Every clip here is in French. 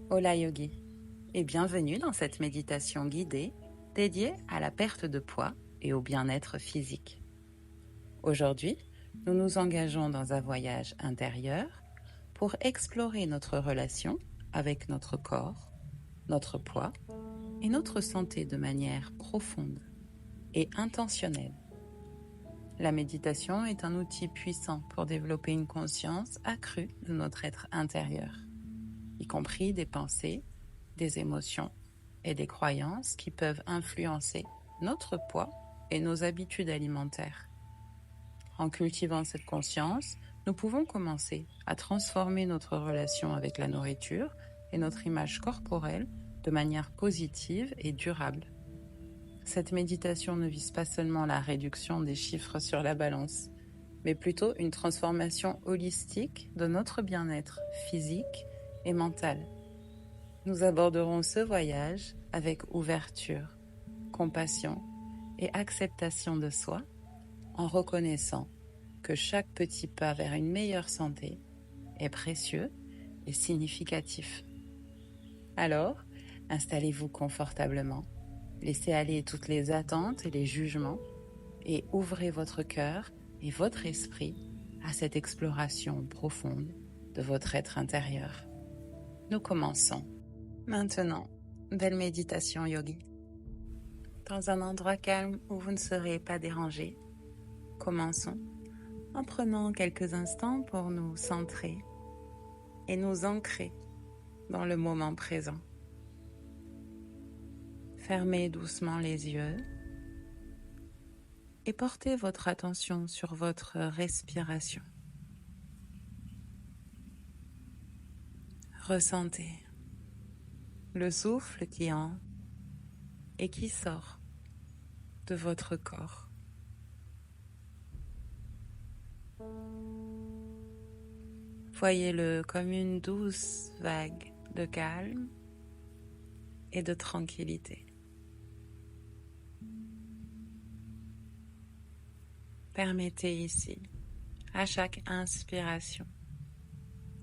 Hola Yogi et bienvenue dans cette méditation guidée dédiée à la perte de poids et au bien-être physique. Aujourd'hui, nous nous engageons dans un voyage intérieur pour explorer notre relation avec notre corps, notre poids et notre santé de manière profonde et intentionnelle. La méditation est un outil puissant pour développer une conscience accrue de notre être intérieur, y compris des pensées, des émotions et des croyances qui peuvent influencer notre poids et nos habitudes alimentaires. En cultivant cette conscience, nous pouvons commencer à transformer notre relation avec la nourriture et notre image corporelle de manière positive et durable. Cette méditation ne vise pas seulement la réduction des chiffres sur la balance, mais plutôt une transformation holistique de notre bien-être physique et mental. Nous aborderons ce voyage avec ouverture, compassion et acceptation de soi, en reconnaissant que chaque petit pas vers une meilleure santé est précieux et significatif. Alors, installez-vous confortablement, laissez aller toutes les attentes et les jugements et ouvrez votre cœur et votre esprit à cette exploration profonde de votre être intérieur. Nous commençons. Maintenant, belle méditation yogi. Dans un endroit calme où vous ne serez pas dérangé, commençons en prenant quelques instants pour nous centrer et nous ancrer dans le moment présent. Fermez doucement les yeux et portez votre attention sur votre respiration. Ressentez le souffle qui entre et qui sort de votre corps. Voyez-le comme une douce vague de calme et de tranquillité. Permettez ici, à chaque inspiration,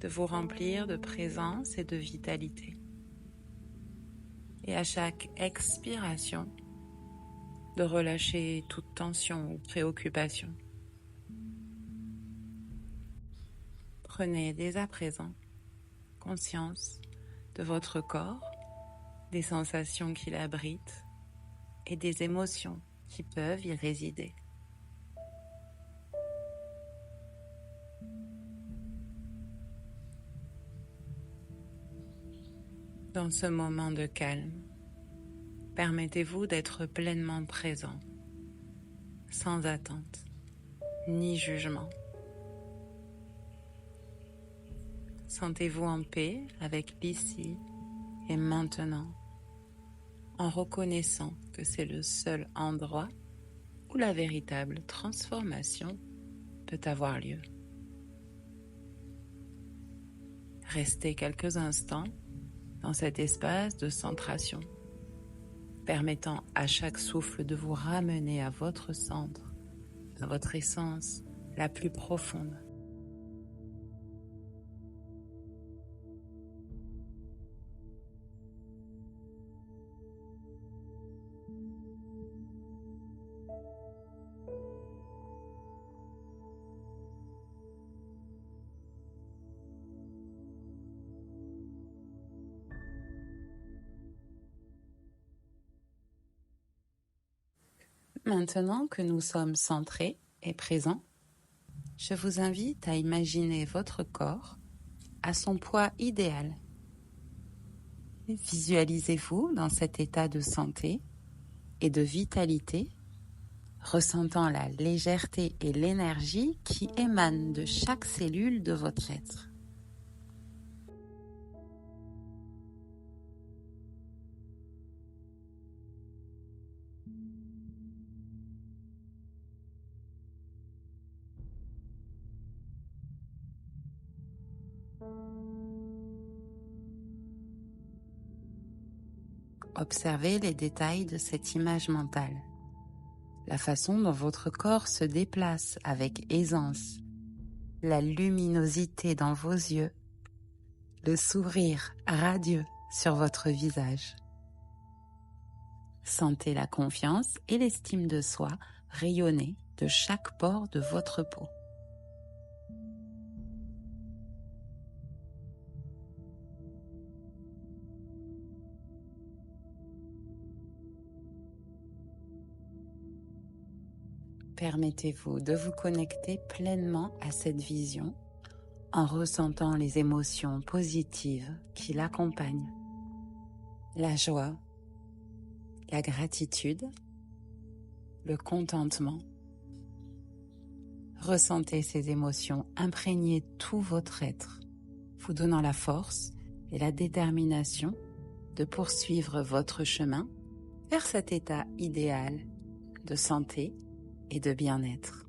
de vous remplir de présence et de vitalité. Et à chaque expiration, de relâcher toute tension ou préoccupation. Prenez dès à présent conscience de votre corps, des sensations qu'il abrite et des émotions qui peuvent y résider. Dans ce moment de calme, permettez-vous d'être pleinement présent, sans attente ni jugement. Sentez-vous en paix avec l'ici et maintenant, en reconnaissant que c'est le seul endroit où la véritable transformation peut avoir lieu. Restez quelques instants dans cet espace de centration, permettant à chaque souffle de vous ramener à votre centre, à votre essence la plus profonde. Maintenant que nous sommes centrés et présents, je vous invite à imaginer votre corps à son poids idéal. Visualisez-vous dans cet état de santé et de vitalité, ressentant la légèreté et l'énergie qui émanent de chaque cellule de votre être. Observez les détails de cette image mentale, la façon dont votre corps se déplace avec aisance, la luminosité dans vos yeux, le sourire radieux sur votre visage. Sentez la confiance et l'estime de soi rayonner de chaque pore de votre peau. Permettez-vous de vous connecter pleinement à cette vision en ressentant les émotions positives qui l'accompagnent. La joie, la gratitude, le contentement. Ressentez ces émotions imprégner tout votre être, vous donnant la force et la détermination de poursuivre votre chemin vers cet état idéal de santé et de bien-être.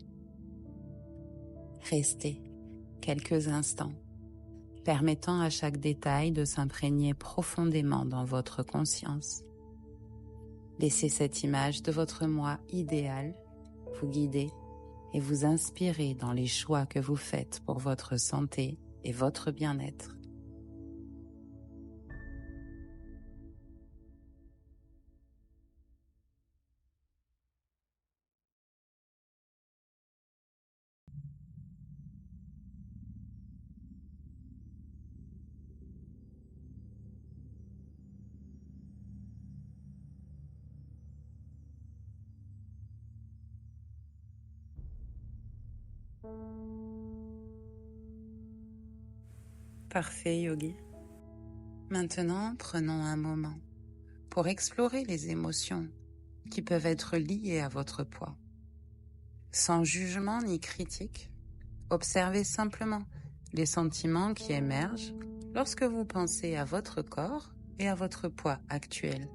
Restez quelques instants, permettant à chaque détail de s'imprégner profondément dans votre conscience. Laissez cette image de votre moi idéal vous guider et vous inspirer dans les choix que vous faites pour votre santé et votre bien-être. Parfait, Yogi. Maintenant, prenons un moment pour explorer les émotions qui peuvent être liées à votre poids. Sans jugement ni critique, observez simplement les sentiments qui émergent lorsque vous pensez à votre corps et à votre poids actuel.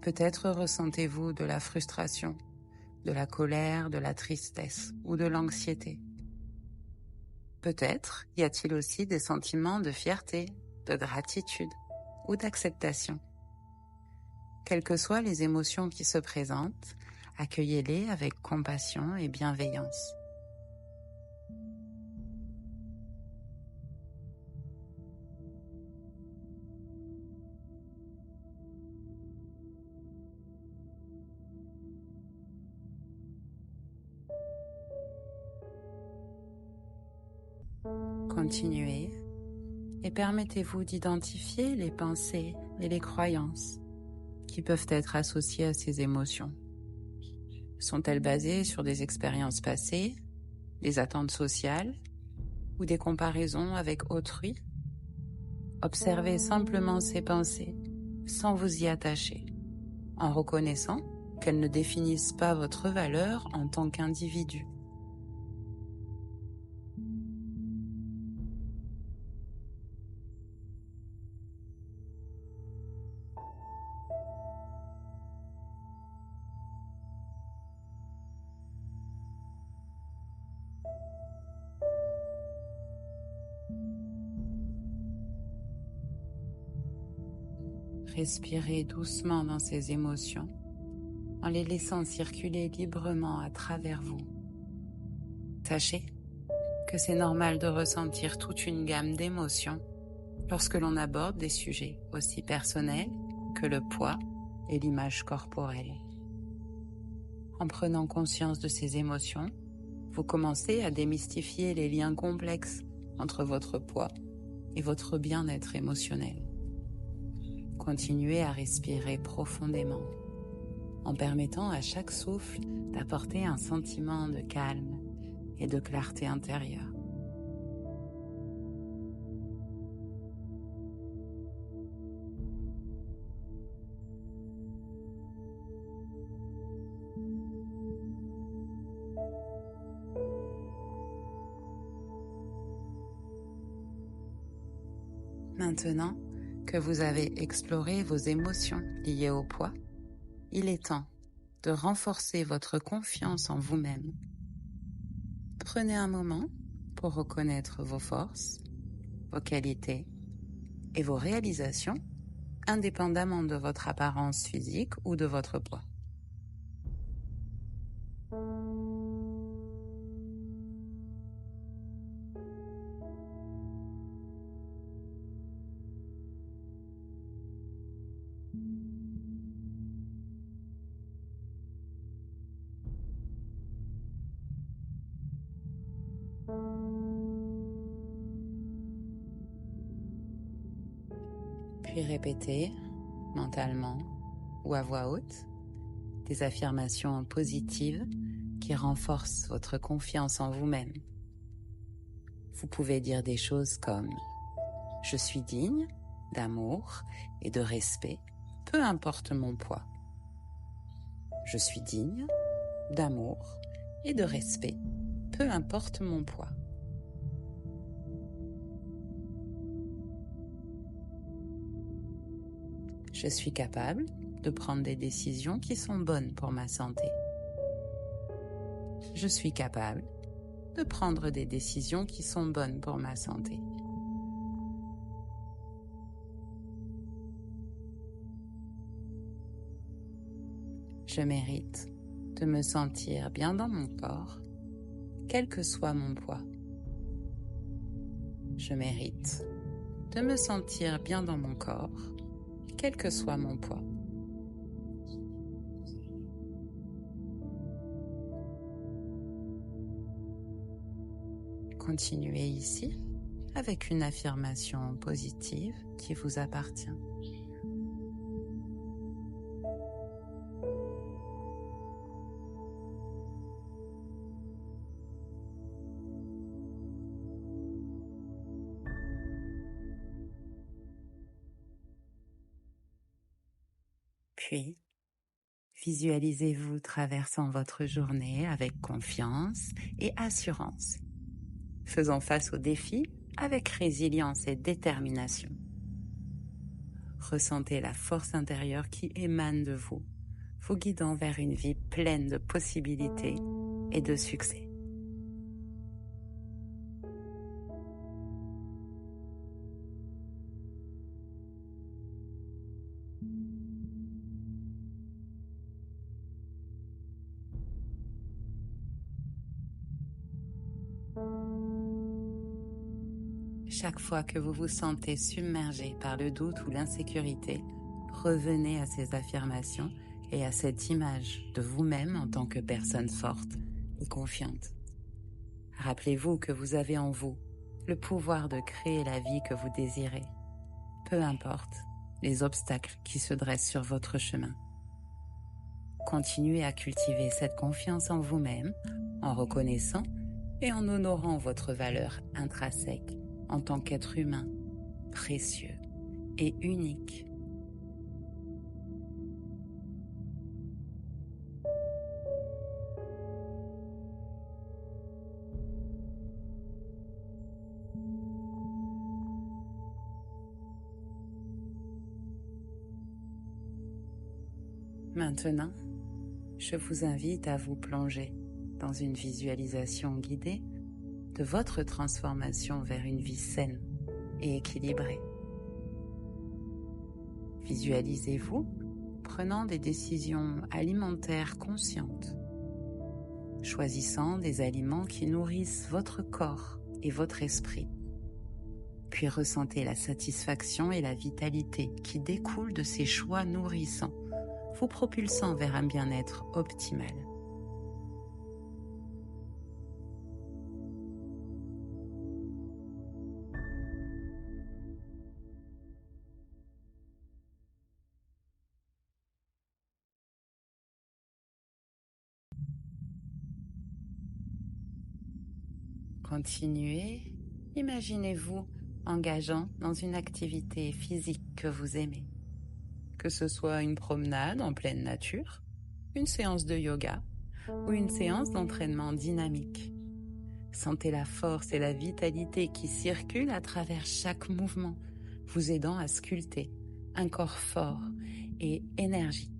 Peut-être ressentez-vous de la frustration, de la colère, de la tristesse ou de l'anxiété. Peut-être y a-t-il aussi des sentiments de fierté, de gratitude ou d'acceptation. Quelles que soient les émotions qui se présentent, accueillez-les avec compassion et bienveillance. Continuez et permettez-vous d'identifier les pensées et les croyances qui peuvent être associées à ces émotions. Sont-elles basées sur des expériences passées, des attentes sociales ou des comparaisons avec autrui? Observez simplement ces pensées sans vous y attacher, en reconnaissant qu'elles ne définissent pas votre valeur en tant qu'individu. Respirez doucement dans ces émotions en les laissant circuler librement à travers vous. Sachez que c'est normal de ressentir toute une gamme d'émotions lorsque l'on aborde des sujets aussi personnels que le poids et l'image corporelle. En prenant conscience de ces émotions, vous commencez à démystifier les liens complexes entre votre poids et votre bien-être émotionnel. Continuez à respirer profondément en permettant à chaque souffle d'apporter un sentiment de calme et de clarté intérieure. Maintenant que vous avez exploré vos émotions liées au poids, il est temps de renforcer votre confiance en vous-même. Prenez un moment pour reconnaître vos forces, vos qualités et vos réalisations, indépendamment de votre apparence physique ou de votre poids. Puis répétez mentalement ou à voix haute des affirmations positives qui renforcent votre confiance en vous-même. Vous pouvez dire des choses comme « Je suis digne d'amour et de respect, peu importe mon poids. Je suis digne d'amour et de respect, peu importe mon poids. » Je suis capable de prendre des décisions qui sont bonnes pour ma santé. Je suis capable de prendre des décisions qui sont bonnes pour ma santé. Je mérite de me sentir bien dans mon corps, quel que soit mon poids. Je mérite de me sentir bien dans mon corps, quel que soit mon poids. Continuez ici avec une affirmation positive qui vous appartient. Puis, visualisez-vous traversant votre journée avec confiance et assurance, faisant face aux défis avec résilience et détermination. Ressentez la force intérieure qui émane de vous, vous guidant vers une vie pleine de possibilités et de succès. Chaque fois que vous vous sentez submergé par le doute ou l'insécurité, revenez à ces affirmations et à cette image de vous-même en tant que personne forte et confiante. Rappelez-vous que vous avez en vous le pouvoir de créer la vie que vous désirez, peu importe les obstacles qui se dressent sur votre chemin. Continuez à cultiver cette confiance en vous-même en reconnaissant et en honorant votre valeur intrinsèque en tant qu'être humain, précieux et unique. Maintenant, je vous invite à vous plonger dans une visualisation guidée de votre transformation vers une vie saine et équilibrée. Visualisez-vous prenant des décisions alimentaires conscientes, choisissant des aliments qui nourrissent votre corps et votre esprit, puis ressentez la satisfaction et la vitalité qui découlent de ces choix nourrissants, vous propulsant vers un bien-être optimal. Continuez, imaginez-vous engageant dans une activité physique que vous aimez, que ce soit une promenade en pleine nature, une séance de yoga ou une séance d'entraînement dynamique. Sentez la force et la vitalité qui circulent à travers chaque mouvement, vous aidant à sculpter un corps fort et énergique.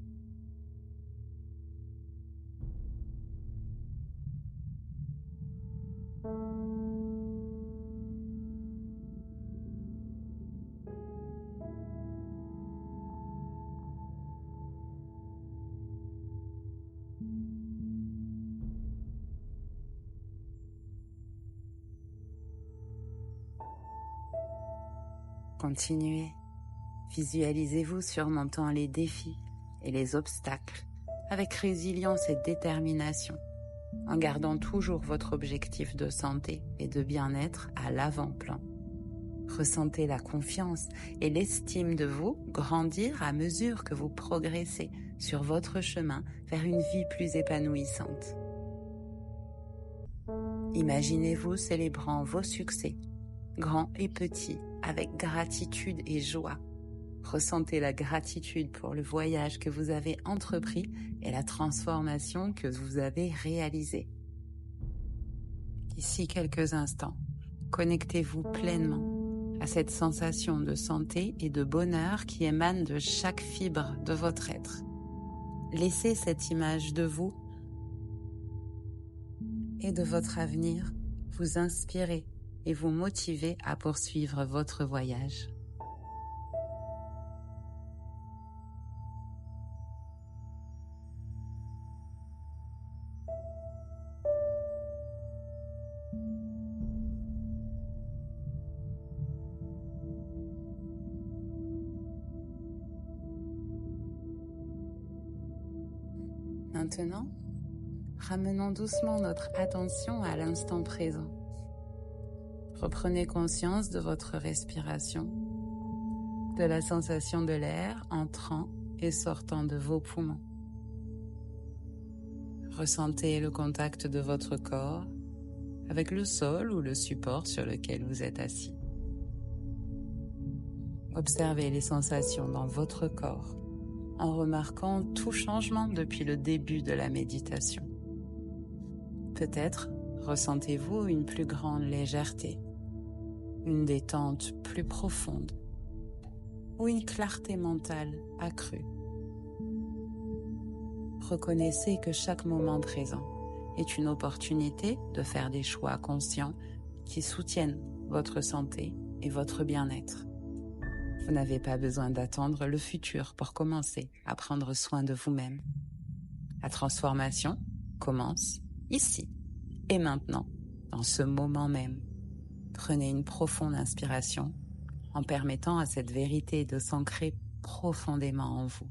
Continuez, Visualisez-vous surmontant les défis et les obstacles avec résilience et détermination, en gardant toujours votre objectif de santé et de bien-être à l'avant-plan. Ressentez la confiance et l'estime de vous grandir à mesure que vous progressez sur votre chemin vers une vie plus épanouissante. Imaginez-vous célébrant vos succès, grands et petits, avec gratitude et joie. Ressentez la gratitude pour le voyage que vous avez entrepris et la transformation que vous avez réalisée. D'ici quelques instants, connectez-vous pleinement à cette sensation de santé et de bonheur qui émane de chaque fibre de votre être. Laissez cette image de vous et de votre avenir vous inspirer et vous motiver à poursuivre votre voyage. Maintenant, ramenons doucement notre attention à l'instant présent. Reprenez conscience de votre respiration, de la sensation de l'air entrant et sortant de vos poumons. Ressentez le contact de votre corps avec le sol ou le support sur lequel vous êtes assis. Observez les sensations dans votre corps en remarquant tout changement depuis le début de la méditation. Peut-être ressentez-vous une plus grande légèreté, une détente plus profonde ou une clarté mentale accrue. Reconnaissez que chaque moment présent est une opportunité de faire des choix conscients qui soutiennent votre santé et votre bien-être. Vous n'avez pas besoin d'attendre le futur pour commencer à prendre soin de vous-même. La transformation commence ici et maintenant, dans ce moment même. Prenez une profonde inspiration en permettant à cette vérité de s'ancrer profondément en vous.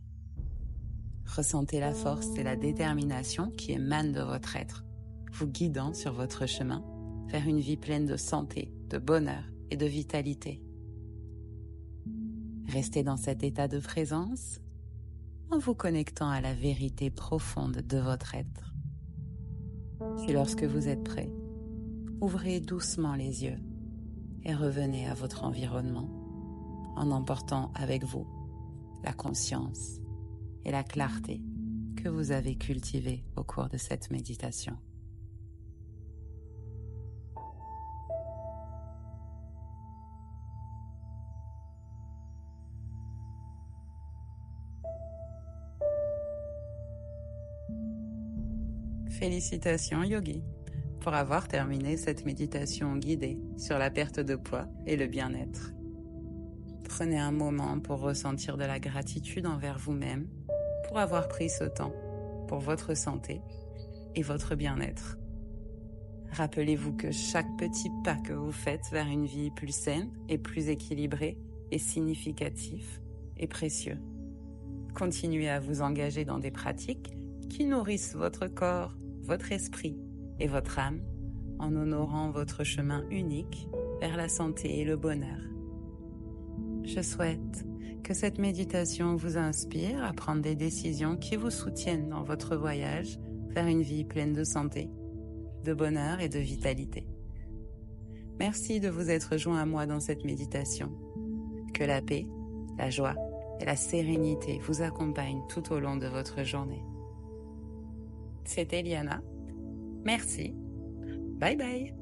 Ressentez la force et la détermination qui émanent de votre être, vous guidant sur votre chemin vers une vie pleine de santé, de bonheur et de vitalité. Restez dans cet état de présence en vous connectant à la vérité profonde de votre être. Puis lorsque vous êtes prêt, ouvrez doucement les yeux et revenez à votre environnement en emportant avec vous la conscience et la clarté que vous avez cultivées au cours de cette méditation. Félicitations Yogi pour avoir terminé cette méditation guidée sur la perte de poids et le bien-être. Prenez un moment pour ressentir de la gratitude envers vous-même pour avoir pris ce temps pour votre santé et votre bien-être. Rappelez-vous que chaque petit pas que vous faites vers une vie plus saine et plus équilibrée est significatif et précieux. Continuez à vous engager dans des pratiques qui nourrissent votre corps, votre esprit et votre âme en honorant votre chemin unique vers la santé et le bonheur. Je souhaite que cette méditation vous inspire à prendre des décisions qui vous soutiennent dans votre voyage vers une vie pleine de santé, de bonheur et de vitalité. Merci de vous être joint à moi dans cette méditation. Que la paix, la joie et la sérénité vous accompagnent tout au long de votre journée. C'était Liana. Merci. Bye bye.